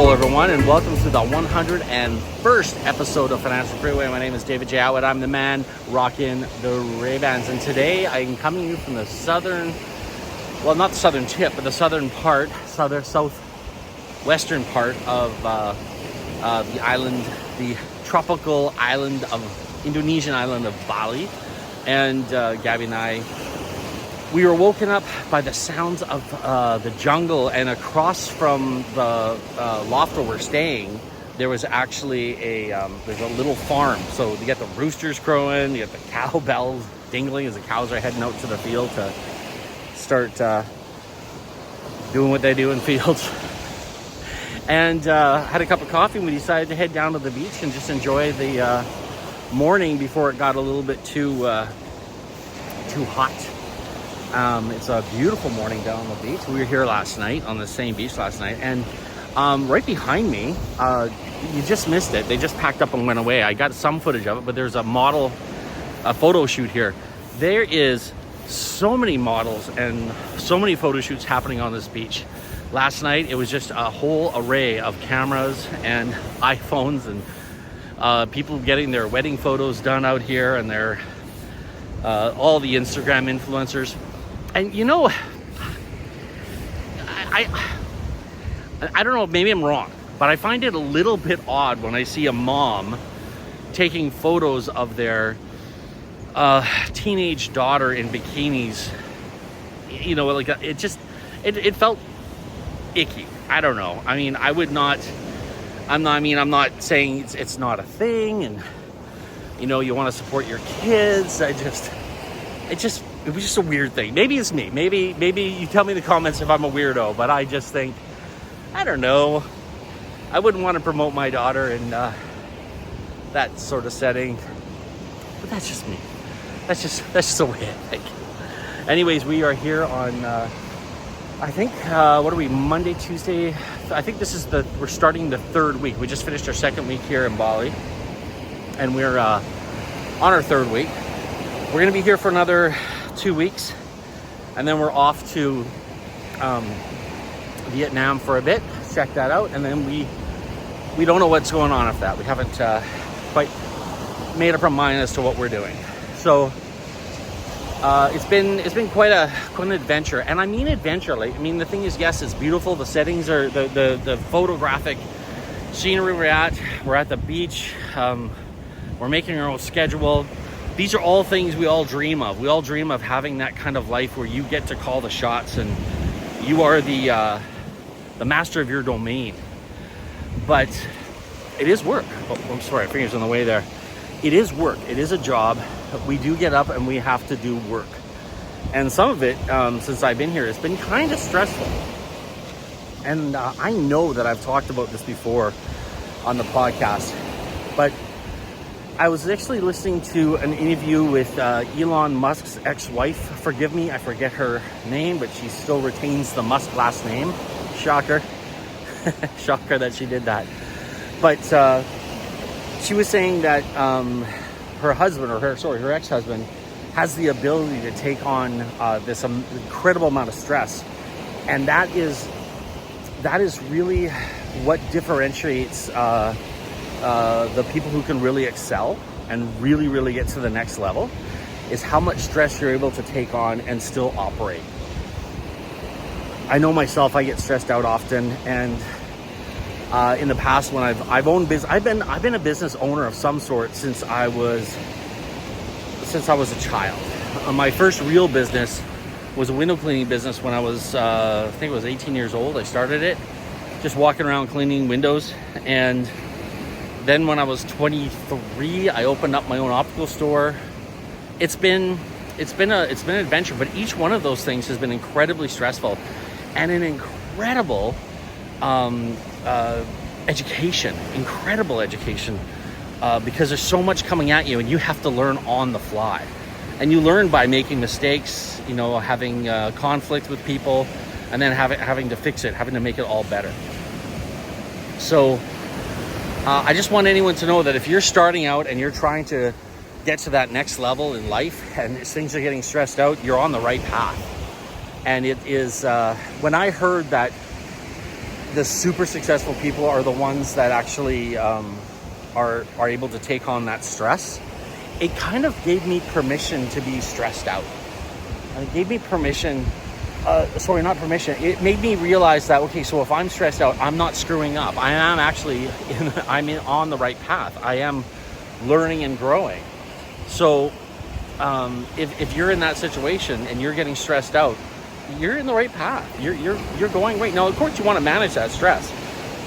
Hello everyone, and welcome to the 101st episode of Financial Freeway. My name is David J. Attwood. I'm the man rocking the Ray-Bans, and today I'm coming to you from the southern, well, not the southern tip, but the southern part, southwestern part of the island, the tropical island of Indonesian island of Bali. And Gabby and I, we were woken up by the sounds of the jungle, and across from the loft where we're staying, there was actually there's a little farm. So you get the roosters crowing, you get the cowbells dingling as the cows are heading out to the field to start doing what they do in fields. And had a cup of coffee, and we decided to head down to the beach and just enjoy the morning before it got a little bit too hot. It's a beautiful morning down on the beach. We were here last night on the same beach last night, and right behind me, you just missed it. They just packed up and went away. I got some footage of it, but there's a photo shoot here. There is so many models and so many photo shoots happening on this beach. Last night, it was just a whole array of cameras and iPhones and people getting their wedding photos done out here, and their all the Instagram influencers. And you know, I don't know, maybe I'm wrong, but I find it a little bit odd when I see a mom taking photos of their teenage daughter in bikinis. You know, like it felt icky. I don't know. I mean, I'm not saying it's not a thing, and you know, you want to support your kids. It was just a weird thing. Maybe it's me. Maybe you tell me in the comments if I'm a weirdo, but I just think, I don't know. I wouldn't want to promote my daughter in that sort of setting. But that's just me. That's just the way I think. Anyways, we are here on, I think, what are we, Monday, Tuesday? I think we're starting the third week. We just finished our second week here in Bali, and we're on our third week. We're going to be here for another 2 weeks, and then we're off to Vietnam for a bit, check that out, and then we don't know what's going on with that. We haven't quite made up our mind as to what we're doing. So it's been quite an adventure, and I mean adventure. Like, I mean, the thing is, yes, it's beautiful. The settings are the photographic scenery we're at the beach. We're making our own schedule. These are all things we all dream of. We all dream of having that kind of life where you get to call the shots and you are the master of your domain. But it is work. Oh, I'm sorry, fingers on the way there. It is work. It is a job. We do get up and we have to do work. And some of it, since I've been here, it's been kind of stressful. And I know that I've talked about this before on the podcast, but I was actually listening to an interview with Elon Musk's ex-wife. Forgive me, I forget her name, but she still retains the Musk last name. Shocker. Shocker that she did that. But she was saying that her husband, her ex-husband, has the ability to take on this incredible amount of stress. And that is really what differentiates the people who can really excel and really, really get to the next level, is how much stress you're able to take on and still operate. I know myself, I get stressed out often, and in the past when I've owned business, I've been a business owner of some sort since I was a child. My first real business was a window cleaning business when I was I think it was 18 years old. I started it just walking around cleaning windows, and then when I was 23, I opened up my own optical store. It's been an adventure, but each one of those things has been incredibly stressful and an incredible education, because there's so much coming at you and you have to learn on the fly. And you learn by making mistakes, you know, having conflict with people, and then having to fix it, having to make it all better. So I just want anyone to know that if you're starting out and you're trying to get to that next level in life and things are getting stressed out, you're on the right path. And it is, when I heard that the super successful people are the ones that actually are able to take on that stress. It kind of gave me permission to be stressed out. And it gave me permission, it made me realize that, okay, so if I'm stressed out, I'm not screwing up. I am actually, on the right path. I am learning and growing. So if you're in that situation and you're getting stressed out, you're in the right path. You're going right. Now, of course, you want to manage that stress.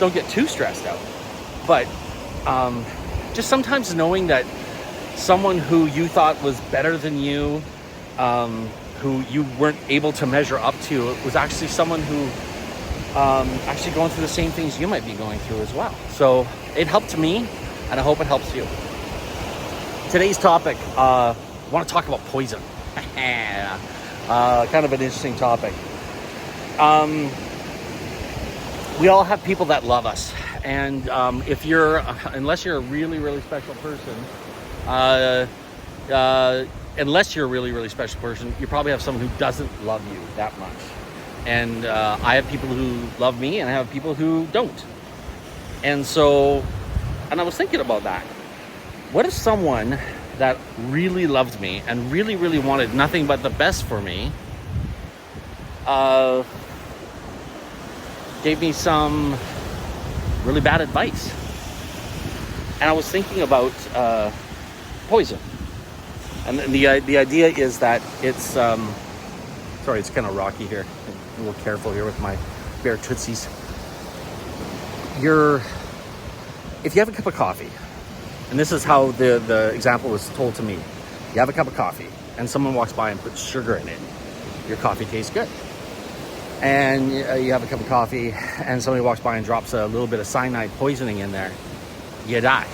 Don't get too stressed out. But just sometimes knowing that someone who you thought was better than you, who you weren't able to measure up to, was actually someone who actually going through the same things you might be going through as well. So it helped me, and I hope it helps you. Today's topic, I want to talk about poison. Kind of an interesting topic. We all have people that love us, and unless you're a really, really special person, you probably have someone who doesn't love you that much. And I have people who love me, and I have people who don't. And I was thinking about that. What if someone that really loved me and really, really wanted nothing but the best for me gave me some really bad advice? And I was thinking about poison. And the idea is that it's sorry, it's kind of rocky here. I'm a little careful here with my bare tootsies. If you have a cup of coffee, and this is how the example was told to me. You have a cup of coffee, and someone walks by and puts sugar in it. Your coffee tastes good. And you have a cup of coffee, and somebody walks by and drops a little bit of cyanide poisoning in there. You die.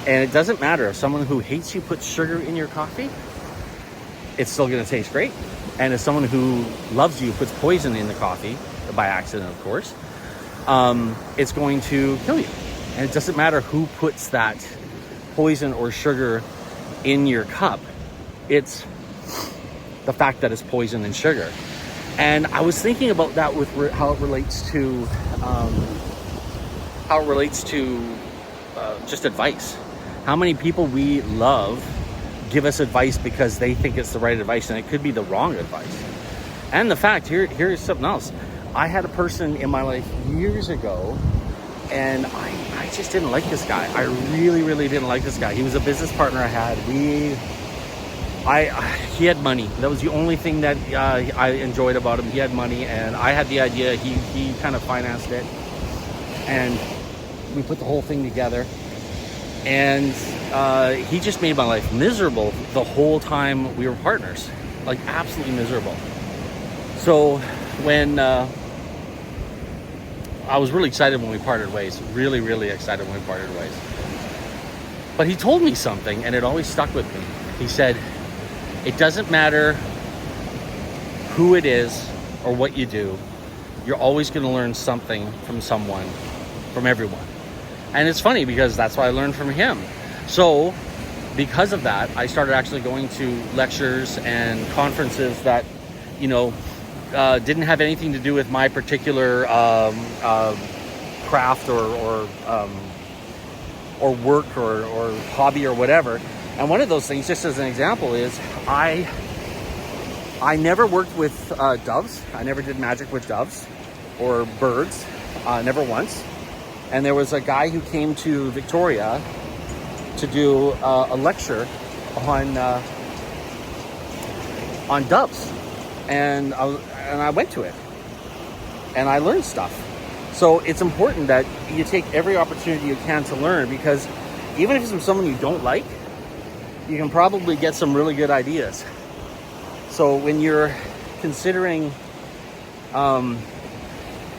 And it doesn't matter if someone who hates you puts sugar in your coffee, it's still going to taste great. And if someone who loves you puts poison in the coffee, by accident, of course, it's going to kill you. And it doesn't matter who puts that poison or sugar in your cup. It's the fact that it's poison and sugar. And I was thinking about that with how it relates to just advice. How many people we love give us advice because they think it's the right advice, and it could be the wrong advice. And the fact, here's something else. I had a person in my life years ago, and I just didn't like this guy. I really, really didn't like this guy. He was a business partner I had. He had money. That was the only thing that I enjoyed about him. He had money, and I had the idea. He kind of financed it, and we put the whole thing together. And he just made my life miserable the whole time we were partners, like absolutely miserable. So when I was really excited when we parted ways, really, really excited when we parted ways. But he told me something, and it always stuck with me. He said, it doesn't matter who it is or what you do, you're always going to learn something from someone, from everyone. And it's funny because that's what I learned from him. So because of that, I started actually going to lectures and conferences that, didn't have anything to do with my particular craft or work or hobby or whatever. And one of those things, just as an example, is I never worked with doves. I never did magic with doves or birds, never once. And there was a guy who came to Victoria to do a lecture on doves, and I went to it, and I learned stuff. So it's important that you take every opportunity you can to learn, because even if it's from someone you don't like, you can probably get some really good ideas. So when you're considering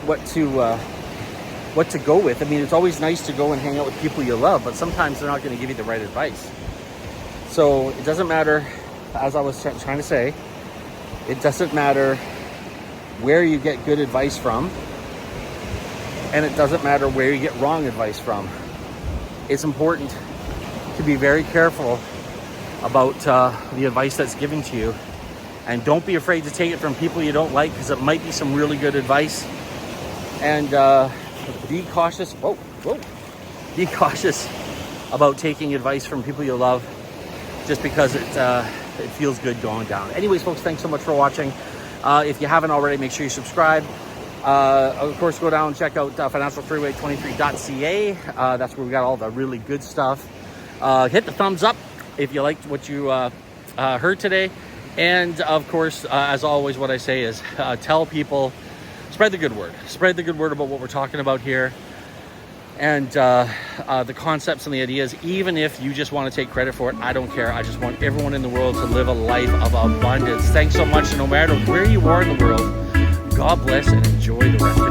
what to go with, I mean, it's always nice to go and hang out with people you love, but sometimes they're not going to give you the right advice. So it doesn't matter, as I was trying to say, it doesn't matter where you get good advice from, and it doesn't matter where you get wrong advice from. It's important to be very careful about the advice that's given to you, and don't be afraid to take it from people you don't like, because it might be some really good advice, And be cautious. Whoa. Be cautious about taking advice from people you love just because it feels good going down. Anyways, folks, thanks so much for watching. If you haven't already, make sure you subscribe. Of course, go down and check out financialfreeway23.ca. That's where we got all the really good stuff. Hit the thumbs up if you liked what you heard today. And of course, as always, what I say is tell people, spread the good word. Spread the good word about what we're talking about here. And the concepts and the ideas, even if you just want to take credit for it, I don't care. I just want everyone in the world to live a life of abundance. Thanks so much. And no matter where you are in the world, God bless and enjoy the rest.